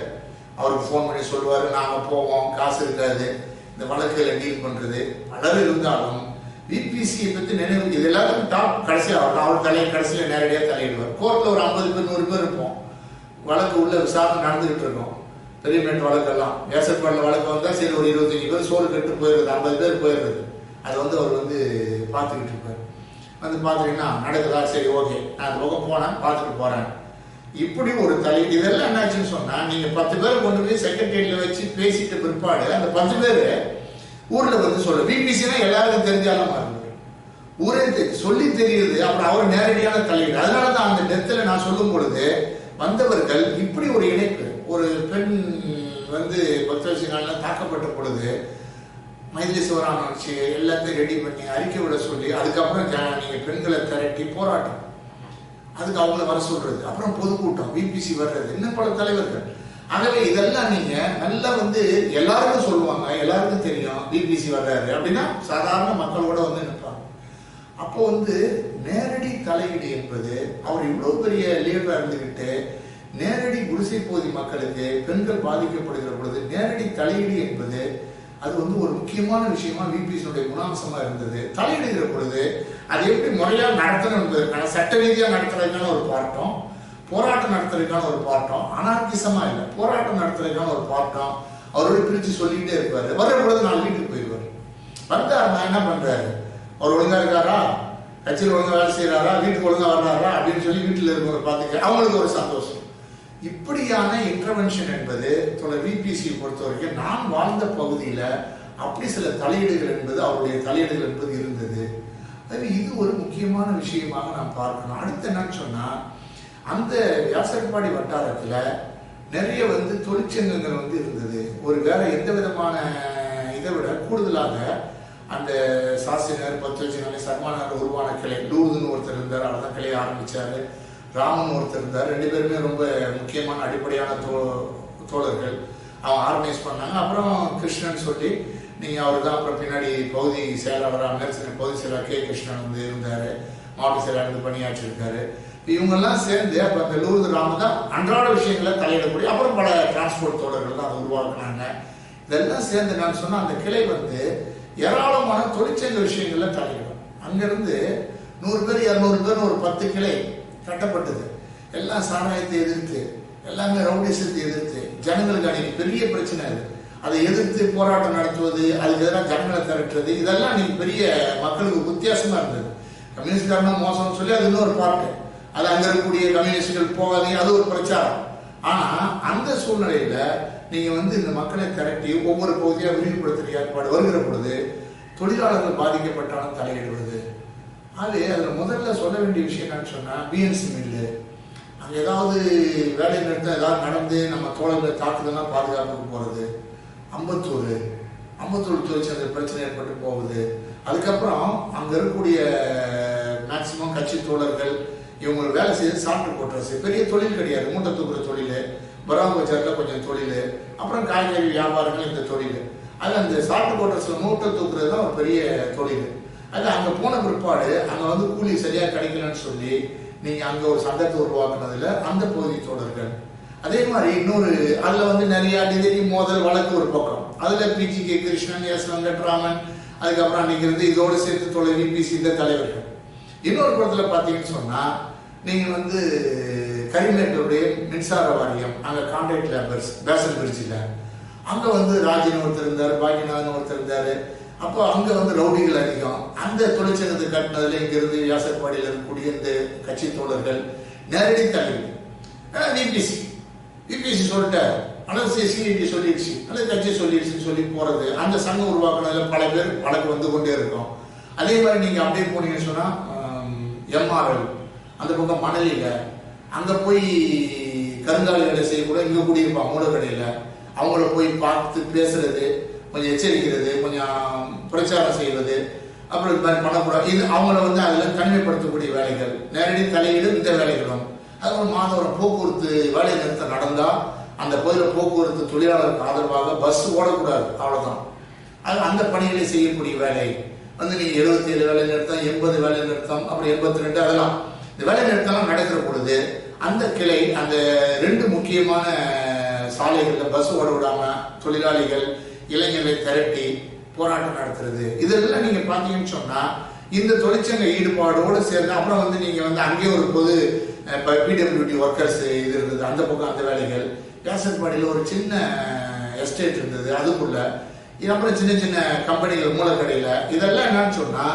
அவருக்கு ஃபோன் பண்ணி சொல்லுவாரு, நாங்க போவோம், காசு இருக்காது, இந்த வழக்குகளை டீல் பண்றது பலர் இருந்தாலும் பிபிசியை பத்தி நினைவு இது எல்லாத்துக்கும் டாப் கடைசியாக அவர் கடைசியில் நேரடியாக தலையிடுவார். கோர்ட்ல ஒரு 50 பேர் 100 பேர் இருப்போம், வழக்கு உள்ள விசாரணை நடந்துகிட்டு இருக்கோம். பெரிய மேட் வழக்கெல்லாம் வேசப்பாடில் வழக்கு வந்தா சரி ஒரு 25 பேர் சோறு கட்டு போயிடுறது, 50 பேர் போயிடுறது. அது அவர் பார்த்துக்கிட்டு இருப்பார். பார்த்துட்டீங்கன்னா நடக்குதா, சரி ஓகே நான் அந்த பக்கம் போனேன் பார்த்துட்டு போறேன், இப்படி ஒரு இதெல்லாம் என்னாச்சுன்னு சொன்னா, நீங்க 10 பேரை கொண்டு போய் செக்ரட்டரியேட்ல வச்சு பேசிட்டு பிற்பாடு அந்த 10 பேர் ஊர்ல சொல்ல பிபிசினா எல்லாருக்கும் தெரிஞ்சாலும் மாறுது, ஊரே சொல்லி தெரியுது. அப்புறம் அவர் நேரடியான தலையீடு. அதனாலதான் அந்த டெத்துல நான் சொல்லும் பொழுது வந்தவர்கள் இப்படி ஒரு இணைப்பு. ஒரு பெண் பக்தவசி நாள்ல தாக்கப்பட்ட பொழுது மைதிலி சிவராமன் வச்சு எல்லாத்தையும் ரெடி பண்ணி அறிக்கை விட சொல்லி, அதுக்கப்புறம் நீங்க பெண்களை திரட்டி போராட்டம், அதுக்கு அவங்கள வர சொல்றது, அப்புறம் பொதுக்கூட்டம், விபிசி வர்றது, இன்னும் பல தலைவர்கள். ஆகவே இதெல்லாம் நீங்க நல்லா எல்லாருக்கும் சொல்லுவாங்க, எல்லாருக்கும் தெரியும் விபிசி வர்றாரு அப்படின்னா சாதாரண மக்களோட நிற்பாங்க. அப்போ நேரடி தலையீடு என்பது, அவர் இவ்வளவு பெரிய லீடரா இருந்துகிட்டு நேரடி குடிசை பகுதி மக்களுக்கு பெண்கள் பாதிக்கப்படுகிற பொழுது நேரடி தலையீடு என்பது அது ஒரு முக்கியமான விஷயமா விபிசியுடைய குணாம்சமா இருந்தது. தலையிடுகிற பொழுது அது எப்படி முறையா நடத்தணும் என்பதற்கான சட்ட ரீதியா நடத்துறதுக்கான ஒரு பாட்டம், போராட்டம் நடத்துறதுக்கான ஒரு பாட்டம், அனார்கிசமா இல்லை, போராட்டம் நடத்துறதுக்கான ஒரு பாட்டம் அவரோட பிரிச்சு சொல்லிக்கிட்டே இருப்பாரு. வர்ற பொழுது 4 வீட்டுக்கு போயிடுவாரு. வந்தாருன்னா என்ன பண்றாரு, அவர் ஒழுங்கா இருக்காரா, கட்சியில் ஒழுங்கா வேலை செய்யறாரா, வீட்டுக்கு ஒழுங்கா வர்றாரா அப்படின்னு சொல்லி வீட்டுல இருக்கவங்க பார்த்துக்க அவங்களுக்கு ஒரு சந்தோஷம். இப்படியான இன்டர்வென்ஷன் என்பது விபிசி பொறுத்த வரைக்கும் நான் வாழ்ந்த பகுதியில அப்படி சில தலையீடுகள் என்பது, அவருடைய தலையீடுகள் என்பது இருந்தது. இது ஒரு முக்கியமான விஷயமாக நாம் பார்க்கணும். அடுத்து என்னன்னு சொன்னா, அந்த வியாசர்பாடி வட்டாரத்துல நிறைய தொழிற்சங்கங்கள் இருந்தது. ஒரு வேற எந்த விதமான இதை விட கூடுதலாக அந்த சாஸ்திரினர், பத்வஜினாலே சர்மானார் உருவான கிளை, லூர்துன்னு ஒருத்தர் இருந்தார், அவர் தான் கிளையை ஆரம்பிச்சாரு. ராமன் ஒருத்தர் இருந்தார், 2 பேருமே ரொம்ப முக்கியமான அடிப்படையான தோழர்கள். அவங்க ஆர்கனைஸ் பண்ணாங்க. அப்புறம் கிருஷ்ணன் சொல்லி நீங்க அவர் தான் அப்புறம் பின்னாடி பகுதி செயலாளராக, மேற்சனை பகுதி செயலாளர் கே கிருஷ்ணன் இருந்தாரு, மாவட்ட செயலாளர் பணியாற்றிருக்காரு. இவங்கெல்லாம் சேர்ந்து அப்ப அந்த லூர்து ராம தான் அன்றாட விஷயங்களை தலையிடக்கூடிய, அப்புறம் பல டிரான்ஸ்போர்ட் தோழர்கள் தான் அதை உருவாக்குனாங்க. இதெல்லாம் சேர்ந்து நான் சொன்ன அந்த கிளை ஏராளமான தொழிற்சங்க விஷயங்கள்ல தலையிடும். அங்கிருந்து 100 பேர் 200 பேர் ஒரு 10 கிளை கட்டப்பட்டது. எல்லாம் சாராயத்தை எதிர்த்து, எல்லாமே ரவுடிசத்தை எதிர்த்து, ஜனங்களுக்கு அன்னைக்கு பெரிய பிரச்சனை அது. அதை எதிர்த்து போராட்டம் நடத்துவது, அதுக்கு எதிராக ஜனங்களை திரட்டுறது, இதெல்லாம் அன்னைக்கு பெரிய மக்களுக்கு வித்தியாசமா இருந்தது. கம்யூனிஸ்ட்காரனா மோசம்னு சொல்லி அது இன்னொரு பார்ட்டு, அது அங்க இருக்கக்கூடிய கம்யூனிஸ்டுகள் போகாதீங்க, அது ஒரு பிரச்சாரம். ஆனா அந்த சூழ்நிலையில நீங்க இந்த மக்களை திரட்டி ஒவ்வொரு பகுதியா விரிவுபடுத்துற ஏற்பாடு வருகிற பொழுது தொழிலாளர்கள் பாதிக்கப்பட்டாலும் தலையிடுவது. அது அதுல முதல்ல சொல்ல வேண்டிய விஷயம் என்னன்னு சொன்னா, பிஎன்சி மில்லு அங்க ஏதாவது வேலை நிறுத்தம் ஏதாவது நடந்து நம்ம தோழர்களை தாக்குதலாம் பாதுகாப்புக்கு போறது, அம்பத்தூர் தொழிற்சங்க பிரச்சனை ஏற்பட்டு போகுது. அதுக்கப்புறம் அங்க இருக்கக்கூடிய மேக்சிமம் கட்சி தோழர்கள் இவங்க வேலை செய்து சாப்பிட்டு போட்டுறது பெரிய தொழில் கிடையாது. மூட்டை தூக்குற தொழில், பராம பஜார்ல கொஞ்சம் தொழில், அப்புறம் காய்கறி வியாபாரங்கள் இந்த தொழில். அது அந்த சாப்பிட்டு போட்டுறதுல மூட்டை தூக்குறது தான் ஒரு பெரிய தொழில். அது அங்க போன பிற்பாடு அங்க கூலி சரியா கிடைக்கலன்னு சொல்லி நீங்க அங்க ஒரு சங்கத்தை உருவாக்குனதுல அந்த பகுதி தோழர்கள். அதே மாதிரி இன்னொரு அதுல நிறைய அடிதடி மோதல் வழக்கு ஒரு பக்கம், அதுல PG K Krishnan, S Venkatraman, அதுக்கப்புறம் அன்னைக்கு இதோடு சேர்த்து தொழில் விபிசி இந்த தலைவர்கள். இன்னொரு படத்துல பாத்தீங்கன்னு சொன்னா, நீங்க கரிமேட்டருடைய மின்சார வாரியம், அங்க கான்ட்ராக்ட் லேபர்ஸ் பேசல் பிரிட்ஜில் அங்க ராஜன் ஒருத்தர் இருந்தாரு, பாக்கியநாதன் ஒருத்தர் இருந்தாரு. அப்போ அங்க ரவுடிகள் அதிகம். அந்த தொழிற்சங்கத்தை கட்டினதுல இங்க இருந்து வியாசர்பாடியில் இருக்கக்கூடிய இந்த கட்சி தோழர்கள் நேரடி தலைவர் விபிசி சொல்லிட்டாரு, அல்லது சிஐடி சொல்லிடுச்சு, அல்லது கட்சி சொல்லிடுச்சுன்னு சொல்லி போறது. அந்த சங்கம் உருவாக்குனதுல பல பேர் வழக்கு கொண்டே இருக்கும். அதே மாதிரி நீங்க அப்படியே போனீங்கன்னு சொன்னா, எம்ஆர்எல் அந்த பக்கம் மணலில அங்க போய் கருங்காலி வேலை செய்யக்கூட இங்க கூடியிருப்பான் மூலக்கடையில, அவங்கள போய் பார்த்து பேசுறது, கொஞ்சம் எச்சரிக்கிறது, கொஞ்சம் பிரச்சாரம் செய்வது, அப்புறம் இது மாதிரி பண்ணக்கூடாது. இது அவங்கள அதுல தனிமைப்படுத்தக்கூடிய வேலைகள், நேரடி தலையீடு இந்த வேலைகளும். அது ஒரு மாதவரம் போக்குவரத்து வேலை நிறுத்தம் நடந்தா அந்த பகுதியில் போக்குவரத்து தொழிலாளருக்கு ஆதரவாக பஸ் ஓடக்கூடாது, அவ்வளவுதான். அது அந்த பணிகளை செய்யக்கூடிய வேலை நீங்க 77 வேலை நிறுத்தம், 80 வேலை நிறுத்தம், அப்புறம் 82 அதெல்லாம் இந்த வேலை நிறுத்தம் நடக்கிற பொழுது அந்த கிளை அந்த 2 முக்கியமான சாலைகள்ல பஸ் ஓட விடாம தொழிலாளிகள் இளைஞர்களை திரட்டி போராட்டம் நடத்துறது. இதெல்லாம் நீங்க பாத்தீங்கன்னு சொன்னா இந்த தொழிற்சங்க ஈடுபாடோடு சேர்ந்து அப்புறம் நீங்க அங்கேயே ஒரு பொது பிடபிள்யூடி ஒர்க்கர்ஸ் இது இருந்தது, அந்த பக்கம் அந்த வேலைகள். வியாசர்பாடியில் ஒரு சின்ன எஸ்டேட் இருந்தது, அதுக்குள்ள அப்புறம் சின்ன சின்ன கம்பெனிகள் மூலக்கடையில. இதெல்லாம் என்னன்னு சொன்னா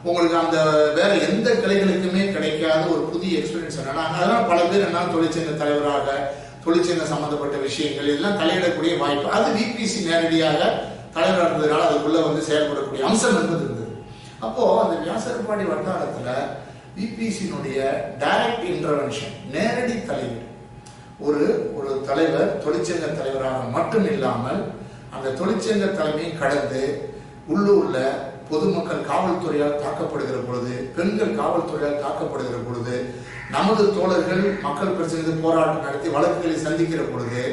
உங்களுக்கு அந்த வேற எந்த கிளைகளுக்குமே கிடைக்காத ஒரு புதிய எக்ஸ்பீரியன்ஸ். என்னன்னா அதெல்லாம் பல பேர் என்ன தொழிற்சங்க தலைவராக, தொழிற்சங்க சம்பந்தப்பட்ட விஷயங்கள் இதெல்லாம் தலையிடக்கூடிய வாய்ப்பு. அது விபிசி நேரடியாக தலைவராக இருந்ததுனால அதுக்குள்ள செயல்படக்கூடிய அம்சம் என்பது இருந்தது. அப்போ அந்த வியாசர்பாடி வட்டாரத்துல விபிசியினுடைய டைரக்ட் இன்டர்வென்ஷன், நேரடி தலையீடு, ஒரு தலைவர் தொழிற்சங்க தலைவராக மட்டும் இல்லாமல் அந்த தொழிற்சங்க தலைமையை கடந்து உள்ளூர்ல பொதுமக்கள் காவல்துறையால் தாக்கப்படுகிற பொழுது, பெண்கள் காவல்துறையால் தாக்கப்படுகிற பொழுது, நமது தோழர்கள் மக்கள் பிரச்சனை போராட்டம் நடத்தி வழக்குகளை சந்திக்கிற பொழுது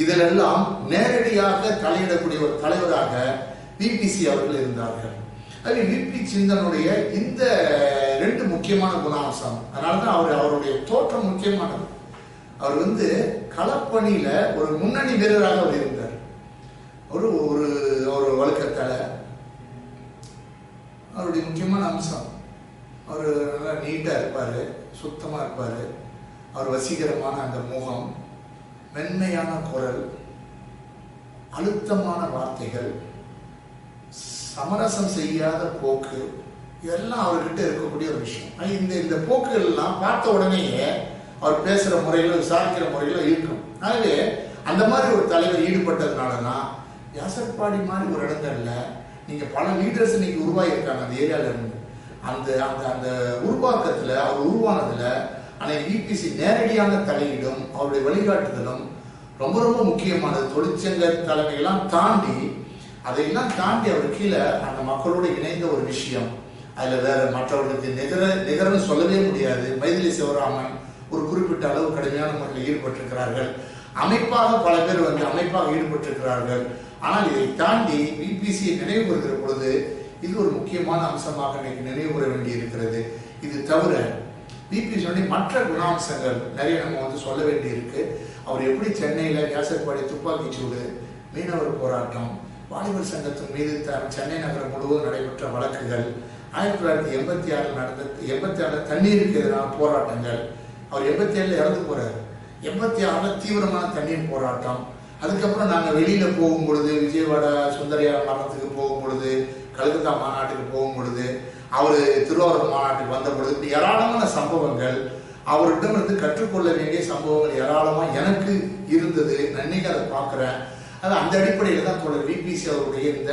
இதிலெல்லாம் நேரடியாக தலையிடக்கூடிய ஒரு தலைவராக விபிசி அவர்கள் இருந்தார்கள். அது விபி சிந்தனுடைய இந்த 2 முக்கியமான குணாம்சம். அதனாலதான் அவருடைய தோற்றம் முக்கியமானது. அவர் களப்பணியில ஒரு முன்னணி வீரராக அவர் இருந்தார். ஒரு வழக்கத்தால அவருடைய முக்கியமான அம்சம், அவர் நல்லா நீட்டா இருப்பாரு, சுத்தமா இருப்பாரு. அவர் வசீகரமான அந்த முகம், மென்மையான குரல், அழுத்தமான வார்த்தைகள், சமரசம் செய்யாத போக்கு, இதெல்லாம் அவர்கிட்ட இருக்கக்கூடிய ஒரு விஷயம். இந்த போக்குகள் எல்லாம் பார்த்த உடனேயே அவர் பேசுற முறையில, விசாரிக்கிற முறையில இருக்கும். ஆகவே அந்த மாதிரி ஒரு தலைவர் ஈடுபட்டதுனாலதான் வியாசர்பாடி மாதிரி ஒரு இடங்கள்ல நீங்க பல லீடர்ஸ் இன்னைக்கு உருவாகியிருக்காங்க அந்த ஏரியால இருந்து. அந்த அந்த அந்த உருவாக்கத்துல, அவர் உருவானதுல ஆனால் விபிசி நேரடியான தலையீடும் அவருடைய வழிகாட்டுதலும் ரொம்ப ரொம்ப முக்கியமானது. தொழிற்சங்க தலைமையெல்லாம் தாண்டி, அதையெல்லாம் தாண்டி அவர் கீழே அந்த மக்களோடு இணைந்த ஒரு விஷயம். அதுல வேற மற்றவர்களுக்கு நிகரன்னு சொல்லவே முடியாது. மைதிலி சிவராமன் ஒரு குறிப்பிட்ட அளவு கடுமையான முறையில் ஈடுபட்டிருக்கிறார்கள். அமைப்பாக பல பேர் அமைப்பாக ஈடுபட்டிருக்கிறார்கள். ஆனால் இதை தாண்டி விபிசியை நினைவு கூறுகிற பொழுது இது ஒரு முக்கியமான அம்சமாக இன்னைக்கு நினைவு கூற வேண்டி இருக்கிறது. இது தவிர விபிசி மற்ற குணாம்சங்கள் நிறைய நம்ம சொல்ல வேண்டி இருக்கு. அவர் எப்படி சென்னையில வியாசர்பாடி துப்பாக்கிச்சூடு, மீனவர் போராட்டம், வாலிபர் சங்கத்தின் மீது சென்னை நகரம் முழுவதும் நடைபெற்ற வழக்குகள், 1986 நடந்த 86 தண்ணீருக்கு எதிரான போராட்டங்கள், அவர் 87 இறந்து போறாரு. 86 தீவிரமான தண்ணீர் போராட்டம். அதுக்கப்புறம் நாங்கள் வெளியில போகும் பொழுது, விஜயவாடா சுந்தரையார் மரணத்துக்கு போகும் பொழுது, கல்கத்தா மாநாட்டுக்கு போகும் பொழுது, அவர் திருவாரூர் மாநாட்டுக்கு வந்த பொழுது, இப்படி ஏராளமான சம்பவங்கள், அவரிடமிருந்து கற்றுக்கொள்ள வேண்டிய சம்பவங்கள் ஏராளமா எனக்கு இருந்தது. நான் இன்னைக்கு அதை பார்க்கிறேன். அது அந்த அடிப்படையில் தான் தோழர் விபிசி அவருடைய இந்த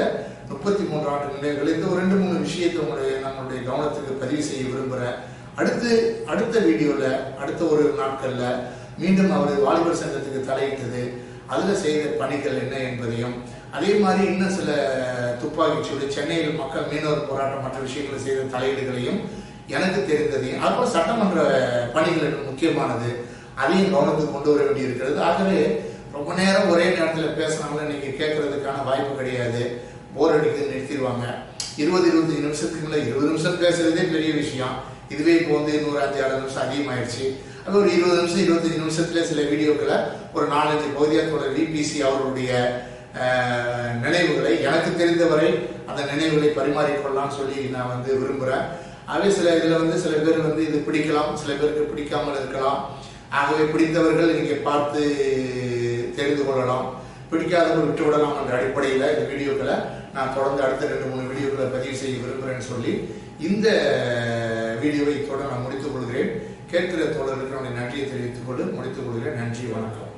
33 ஆண்டு நினைவுகள் இந்த ஒரு 2-3 விஷயத்தை நம்மளுடைய கவனத்துக்கு பதிவு செய்ய விரும்புகிறேன். அடுத்த வீடியோல, அடுத்த ஒரு நாட்கள்ல மீண்டும் அவர் வாலிபர் சங்கத்துக்கு தலையிட்டது, அதுல செய்த பணிகள் என்ன என்பதையும், அதே மாதிரி இன்னும் சில துப்பாக்கிச்சூடு, சென்னையில் மக்கள் மீனவர் போராட்டம், மற்ற விஷயங்களை செய்த தலையீடுகளையும் எனக்கு தெரிந்ததையும், அப்புறம் சட்டமன்ற பணிகள் முக்கியமானது, அதையும் கவனத்துக்கு கொண்டு வர வேண்டி இருக்கிறது. ஆகவே ரொம்ப நேரம் ஒரே நேரத்தில் பேசினாலும் இன்னைக்கு கேட்கறதுக்கான வாய்ப்பு கிடையாது. போர் அடிக்கிறது நிறுத்திடுவாங்க. 20-25 நிமிஷத்துக்கு மேல 20 நிமிஷம் பேசுறதே பெரிய விஷயம். இதுவே இப்போ 105-6 நிமிஷம் அதிகமாயிடுச்சு. அது ஒரு 20 நிமிஷம் 25 நிமிஷத்துல சில வீடியோக்களை ஒரு 4-5 பகுதியாத்தோட விபிசி அவருடைய நினைவுகளை, எனக்கு தெரிந்தவரை அந்த நினைவுகளை பரிமாறிக்கொள்ளலாம்னு சொல்லி நான் விரும்புகிறேன். ஆகவே சில இதில் சில பேர் இது பிடிக்கலாம், சில பேருக்கு பிடிக்காமல் இருக்கலாம். ஆகவே பிடித்தவர்கள் இங்கே பார்த்து தெரிந்து கொள்ளலாம், பிடிக்காதவர்கள் விட்டுவிடலாம் என்ற அடிப்படையில் இந்த வீடியோக்களை நான் தொடர்ந்து அடுத்த 2-3 வீடியோக்களை பதிவு செய்ய விரும்புகிறேன்னு சொல்லி இந்த வீடியோவை இத்தோடு நான் முடித்துக் கொள்கிறேன். கேட்கிற தோழர்களுக்கு என்னுடைய நன்றியை தெரிவித்துக் கொண்டு முடித்துக் கொள்கிறேன். நன்றி, வணக்கம்.